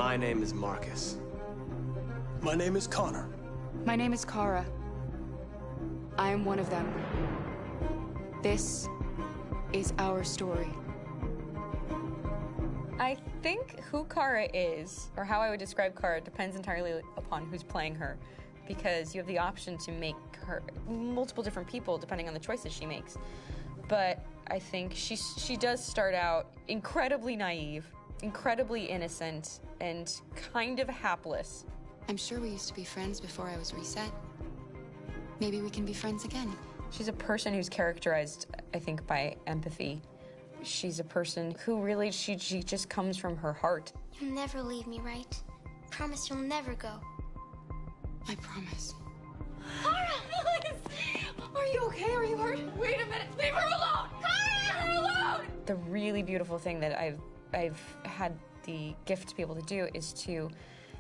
My name is Marcus. My name is Connor. My name is Kara. I am one of them. This is our story. I think who Kara is, or how I would describe Kara, depends entirely upon who's playing her, because you have the option to make her multiple different people depending on the choices she makes. But I think she does start out incredibly naive, incredibly innocent, and kind of hapless. I'm sure we used to be friends before I was reset. Maybe we can be friends again. She's a person who's characterized, I think, by empathy. She's a person who really, she just comes from her heart. You'll never leave me, right? Promise you'll never go. I promise. Kara! Are you okay? Are you hurt? Wait a minute! Leave her alone! Kara! Leave her alone! The really beautiful thing that I've had the gift to be able to do is to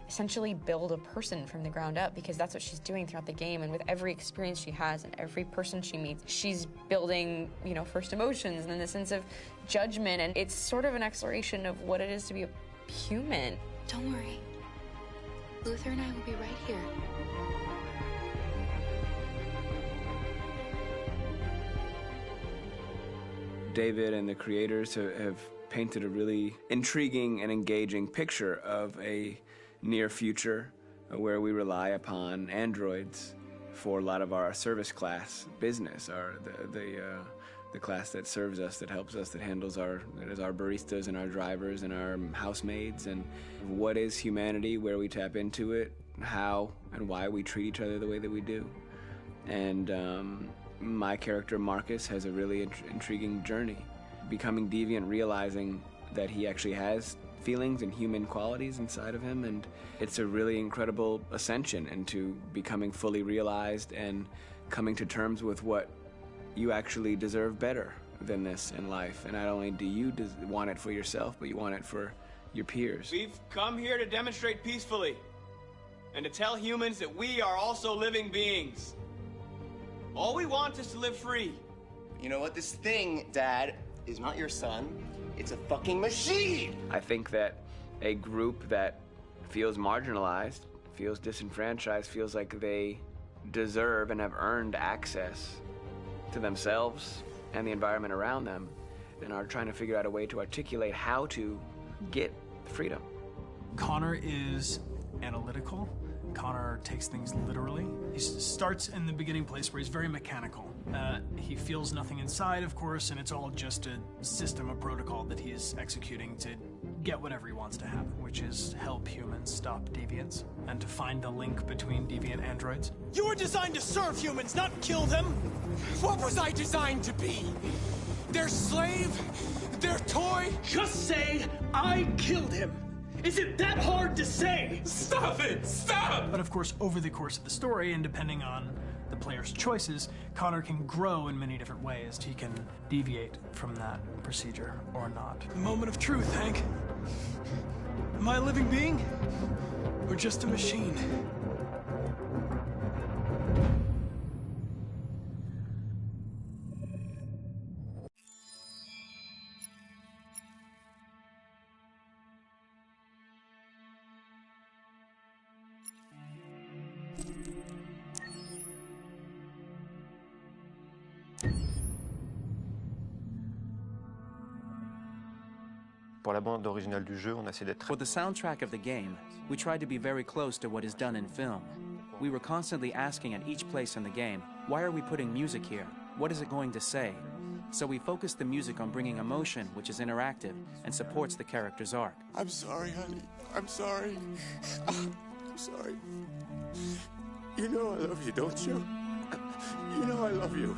essentially build a person from the ground up, because that's what she's doing throughout the game. And with every experience she has and every person she meets, she's building, you know, first emotions and then the sense of judgment. And it's sort of an exploration of what it is to be a human. Don't worry. Luther and I will be right here. David and the creators have painted a really intriguing and engaging picture of a near future where we rely upon androids for a lot of our service class business, the class that serves us, that helps us, that handles our baristas and our drivers and our housemaids. And what is humanity, where we tap into it, how and why we treat each other the way that we do. And my character Marcus has a really intriguing journey, becoming deviant, realizing that he actually has feelings and human qualities inside of him, and it's a really incredible ascension into becoming fully realized and coming to terms with what you actually deserve better than this in life. And not only do you want it for yourself, but you want it for your peers. We've come here to demonstrate peacefully and to tell humans that we are also living beings. All we want is to live free. You know what? This thing, Dad, is not your son. It's a fucking machine! I think that a group that feels marginalized, feels disenfranchised, feels like they deserve and have earned access to themselves and the environment around them, and are trying to figure out a way to articulate how to get freedom. Connor is analytical. Connor takes things literally. He starts in the beginning place where he's very mechanical. He feels nothing inside, of course, and it's all just a system, a protocol that he is executing to get whatever he wants to happen, which is help humans stop deviants and to find the link between deviant androids. You were designed to serve humans, not kill them. What was I designed to be? Their slave? Their toy? Just say, I killed him. Is it that hard to say? Stop it! Stop! But of course, over the course of the story, and depending on the player's choices, Connor can grow in many different ways. He can deviate from that procedure or not. The moment of truth, Hank. Am I a living being? Or just a machine? Pour la bande originale du jeu, on a essayé d'être... For the soundtrack of the game, we tried to be very close to what is done in film. We were constantly asking at each place in the game, why are we putting music here? What is it going to say? So we focused the music on bringing emotion, which is interactive, and supports the character's arc. I'm sorry, honey. I'm sorry. I'm sorry. You know I love you, don't you? You know I love you.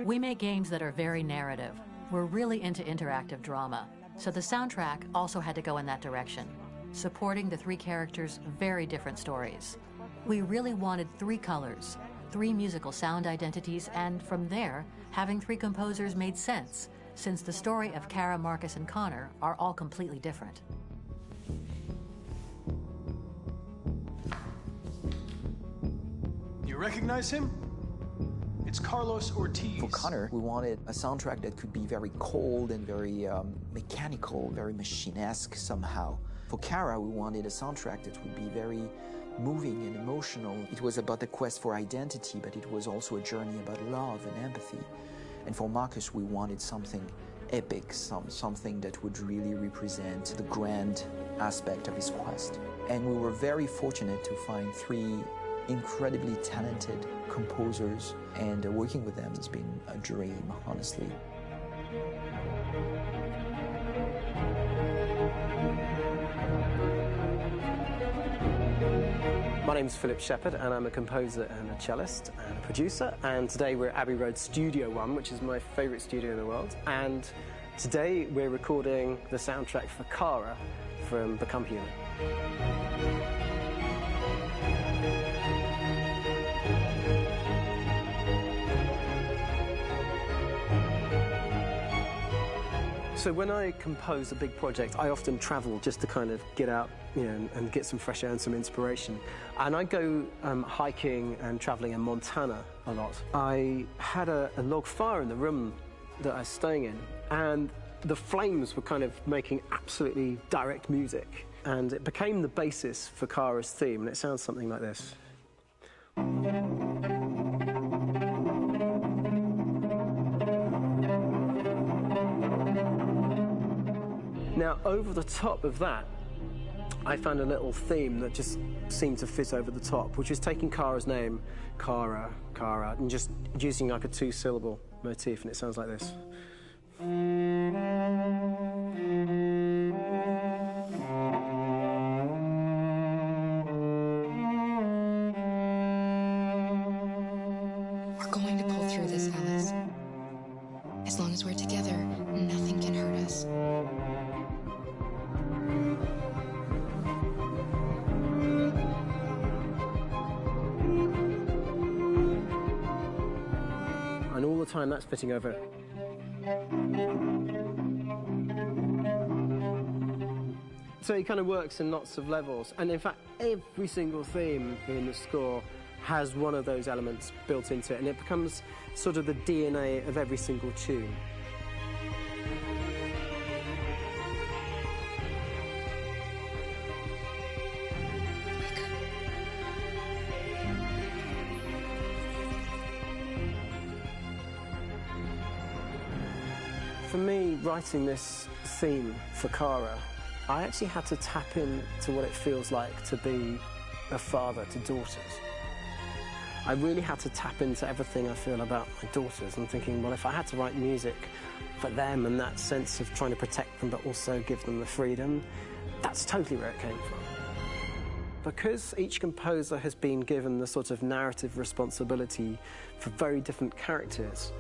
We make games that are very narrative. We're really into interactive drama, so the soundtrack also had to go in that direction, supporting the three characters' very different stories. We really wanted three colors, three musical sound identities, and from there, having three composers made sense, since the story of Kara, Marcus, and Connor are all completely different. You recognize him? It's Carlos Ortiz. For Connor, we wanted a soundtrack that could be very cold and very mechanical, very machine-esque somehow. For Kara, we wanted a soundtrack that would be very moving and emotional. It was about the quest for identity, but it was also a journey about love and empathy. And for Marcus, we wanted something epic, something that would really represent the grand aspect of his quest. And we were very fortunate to find 3 incredibly talented composers, and working with them has been a dream, honestly. My name is Philip Shepherd, and I'm a composer and a cellist and a producer. And today we're at Abbey Road Studio One, which is my favourite studio in the world. And today we're recording the soundtrack for Kara from Become Human. So when I compose a big project, I often travel just to kind of get out, and get some fresh air and some inspiration. And I go hiking and traveling in Montana a lot. I had a log fire in the room that I was staying in, and the flames were kind of making absolutely direct music. And it became the basis for Kara's theme, and it sounds something like this. Now, over the top of that, I found a little theme that just seemed to fit over the top, which is taking Kara's name, Kara, and just using like a 2-syllable motif, and it sounds like this. We're going to pull through this, Alice. As long as we're together, nothing can hurt us. And all the time that's fitting over. So it kind of works in lots of levels. And in fact, every single theme in the score has one of those elements built into it, and it becomes sort of the DNA of every single tune. For me, writing this theme for Kara, I actually had to tap into what it feels like to be a father to daughters. I really had to tap into everything I feel about my daughters and thinking, well, if I had to write music for them and that sense of trying to protect them but also give them the freedom, that's totally where it came from. Because each composer has been given the sort of narrative responsibility for very different characters,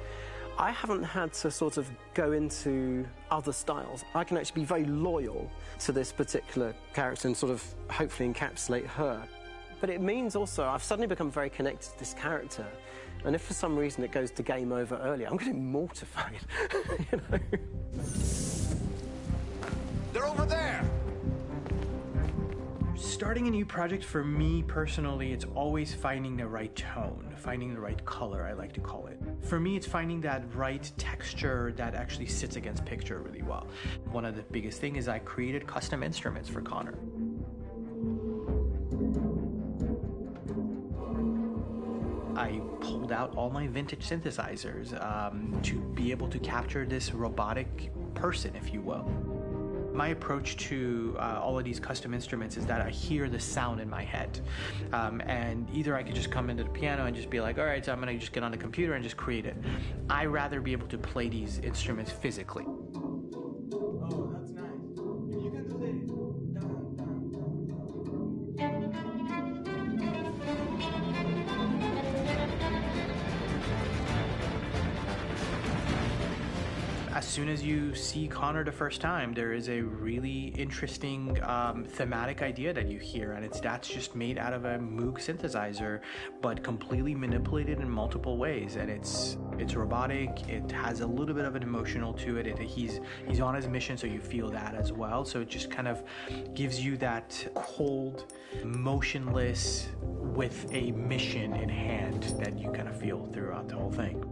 I haven't had to sort of go into other styles. I can actually be very loyal to this particular character and sort of hopefully encapsulate her. But it means also I've suddenly become very connected to this character, and if for some reason it goes to game over early, I'm getting mortified, you know? They're over there! Starting a new project, for me personally, it's always finding the right tone, finding the right color, I like to call it. For me, it's finding that right texture that actually sits against picture really well. One of the biggest things is I created custom instruments for Connor. I pulled out all my vintage synthesizers to be able to capture this robotic person, if you will. My approach to all of these custom instruments is that I hear the sound in my head. And either I could just come into the piano and just be like, all right, so I'm gonna just get on the computer and just create it. I rather be able to play these instruments physically. Oh, that's nice. You can do that. As soon as you see Connor the first time, there is a really interesting thematic idea that you hear, and that's just made out of a Moog synthesizer, but completely manipulated in multiple ways. And it's robotic. It has a little bit of an emotional to it. He's on his mission, so you feel that as well. So it just kind of gives you that cold, motionless, with a mission in hand that you kind of feel throughout the whole thing.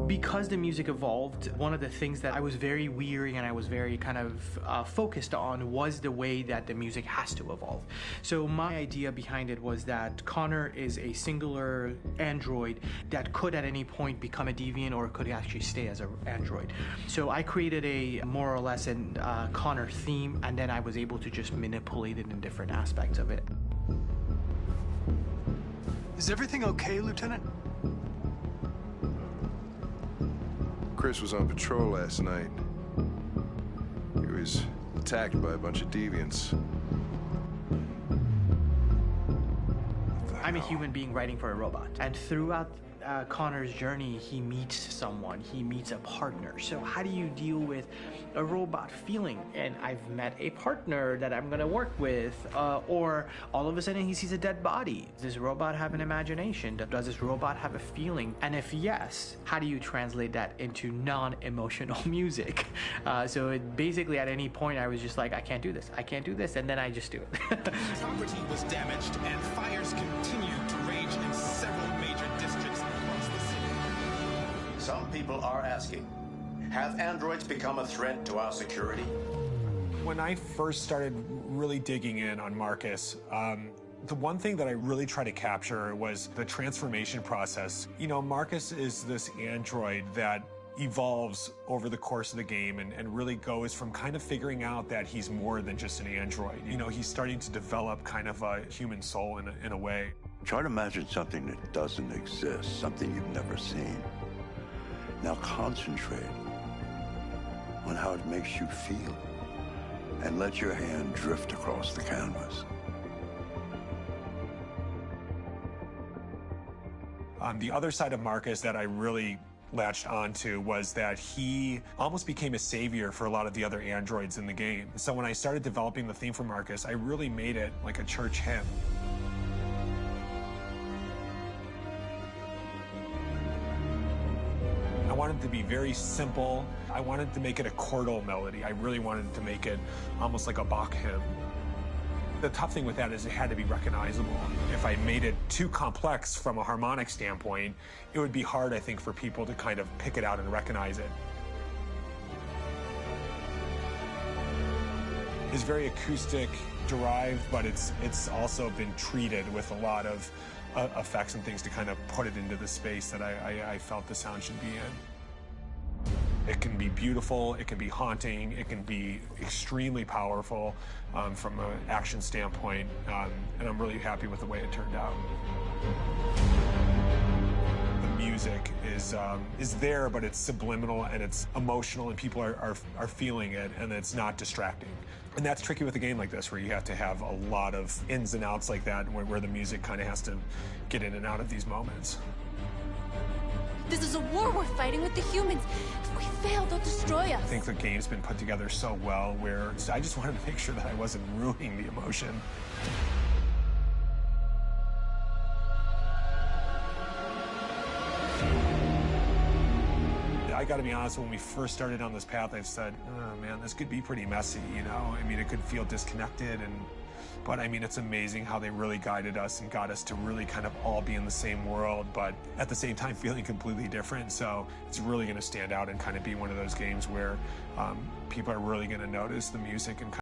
Because the music evolved, one of the things that I was very weary and I was very kind of focused on was the way that the music has to evolve. So my idea behind it was that Connor is a singular android that could at any point become a deviant, or could actually stay as an android. So I created a more or less an Connor theme, and then I was able to just manipulate it in different aspects of it. Is everything okay, Lieutenant? Chris was on patrol last night. He was attacked by a bunch of deviants. I'm a human being writing for a robot, and throughout Connor's journey, he meets someone, he meets a partner. So how do you deal with a robot feeling? And I've met a partner that I'm gonna work with, or all of a sudden he sees a dead body. Does this robot have an imagination? Does this robot have a feeling? And if yes, how do you translate that into non-emotional music? So it basically at any point I was just like, I can't do this, and then I just do it. Property was damaged and fires continued to rage in several major districts across the city. Some people are asking, have androids become a threat to our security? When I first started really digging in on Marcus, the one thing that I really tried to capture was the transformation process. You know, Marcus is this android that evolves over the course of the game and really goes from kind of figuring out that he's more than just an android. You know, he's starting to develop kind of a human soul in a way. Try to imagine something that doesn't exist, something you've never seen. Now concentrate on how it makes you feel and let your hand drift across the canvas. The other side of Marcus that I really latched onto was that he almost became a savior for a lot of the other androids in the game. So when I started developing the theme for Marcus, I really made it like a church hymn. I wanted it to be very simple. I wanted to make it a chordal melody. I really wanted to make it almost like a Bach hymn. The tough thing with that is it had to be recognizable. If I made it too complex from a harmonic standpoint, it would be hard, I think, for people to kind of pick it out and recognize it. It's very acoustic derived, but it's also been treated with a lot of effects and things to kind of put it into the space that I felt the sound should be in. It can be beautiful, it can be haunting, it can be extremely powerful from an action standpoint, and I'm really happy with the way it turned out. The music is there, but it's subliminal and it's emotional, and people are feeling it, and it's not distracting. And that's tricky with a game like this, where you have to have a lot of ins and outs like that, where the music kind of has to get in and out of these moments. This is a war we're fighting with the humans. If we fail, they'll destroy us. I think the game's been put together so well where I just wanted to make sure that I wasn't ruining the emotion. I gotta be honest, when we first started on this path, I've said, oh man, this could be pretty messy, you know? I mean, it could feel disconnected, but I mean, it's amazing how they really guided us and got us to really kind of all be in the same world, but at the same time feeling completely different. So it's really gonna stand out and kind of be one of those games where people are really gonna notice the music and